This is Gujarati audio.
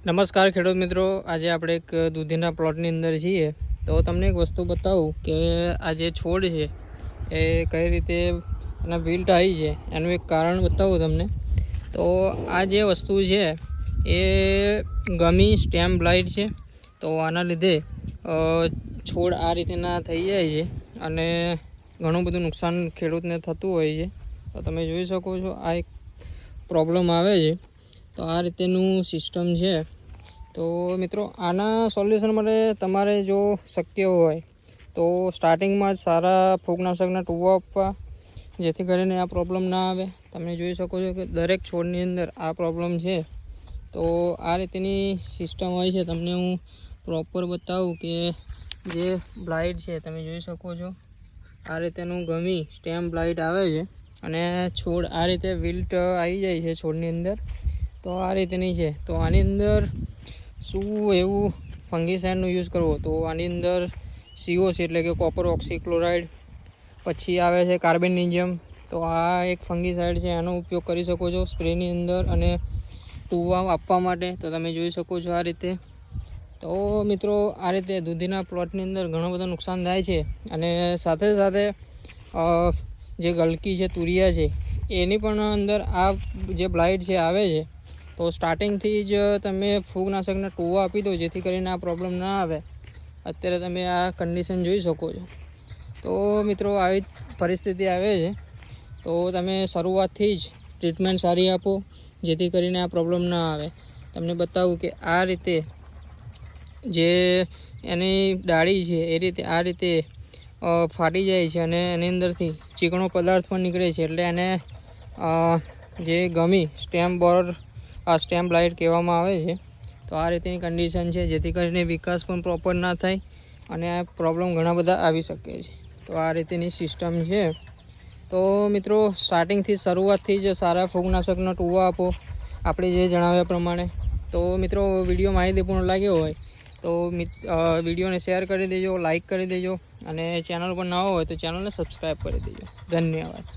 નમસ્કાર ખેડૂત મિત્રો, આજે આપણે એક દૂધીના પ્લોટની અંદર છીએ. તો તમને એક વસ્તુ બતાવું કે આ જે છોડ છે એ કઈ રીતે એના વિલ્ટ આવી છે એનું એક કારણ બતાવું તમને. તો આ જે વસ્તુ છે એ ગમી સ્ટેમ બ્લાઇટ છે. તો આના લીધે છોડ આ રીતના થઈ જાય છે અને ઘણું બધું નુકસાન ખેડૂતને થતું હોય છે. તો તમે જોઈ શકો છો આ એક પ્રોબ્લેમ આવે છે. તો આ રીતેનું સિસ્ટમ છે. તો મિત્રો આના સોલ્યુશન માટે તમારે જો શક્ય હોય તો સ્ટાર્ટિંગમાં જ સારા ફૂગનાશકના ટૂવા આપવા, જેથી કરીને આ પ્રોબ્લેમ ના આવે. તમે જોઈ શકો છો કે દરેક છોડની અંદર આ પ્રોબ્લેમ છે. તો આ રીતેની સિસ્ટમ હોય છે. તમને હું પ્રોપર બતાવું કે જે બ્લાઇટ છે તમે જોઈ શકો છો આ રીતેનું ગમી સ્ટેમ બ્લાઇટ આવે છે અને છોડ આ રીતે વિલ્ટ આવી જાય છે છોડની અંદર. તો આ રીતની છે. તો આની અંદર શું એવું ફંગીસાઇડનો યુઝ કરવો, તો આની અંદર COC એટલે કે કોપર ઓક્સીક્લોરાઇડ, પછી આવે છે કાર્બેનિઝમ. તો આ એક ફંગીસાઇડ છે, એનો ઉપયોગ કરી શકો છો સ્પ્રેની અંદર અને ટૂવા આપવા માટે. તો તમે જોઈ શકો છો આ રીતે. તો મિત્રો આ રીતે દૂધીના પ્લોટની અંદર ઘણું બધું નુકસાન થાય છે અને સાથે સાથે જે ગલકી છે, તુરિયા છે, એની પણ અંદર આ જે બ્લાઇટ છે આવે છે. તો સ્ટાર્ટિંગથી જ તમે ફૂગનાશકના ટૂવા આપી દો, જેથી કરીને આ પ્રોબ્લેમ ના આવે. અત્યારે તમે આ કન્ડિશન જોઈ શકો છો. તો મિત્રો આવી પરિસ્થિતિ આવે છે. તો તમે શરૂઆતથી જ ટ્રીટમેન્ટ સારી આપો, જેથી કરીને આ પ્રોબ્લેમ ના આવે. તમને બતાવું કે આ રીતે જે એની ડાળી છે એ રીતે આ રીતે ફાટી જાય છે અને એની અંદરથી ચીકણો પદાર્થ પણ નીકળે છે. એટલે એને જે ગમી સ્ટેમ બોર આ સ્ટેમ બ્લાઇટ કહેવામાં આવે છે. તો આ રીતની કન્ડિશન છે, જેથી કરીને વિકાસ પણ પ્રોપર ના થાય અને આ પ્રોબ્લેમ ઘણા બધા આવી શકે છે. તો આ રીતની સિસ્ટમ છે. તો મિત્રો સ્ટાર્ટિંગથી શરૂઆતથી જ સારા ફૂગનાશકનો ટૂવા આપો, આપણે જે જણાવ્યા પ્રમાણે. તો મિત્રો વિડીયો માહિતીપૂર્ણ લાગ્યો હોય તો વિડીયોને શેર કરી દેજો, લાઇક કરી દેજો અને ચેનલ પર નવા હોય તો ચેનલને સબસ્ક્રાઈબ કરી દેજો. ધન્યવાદ.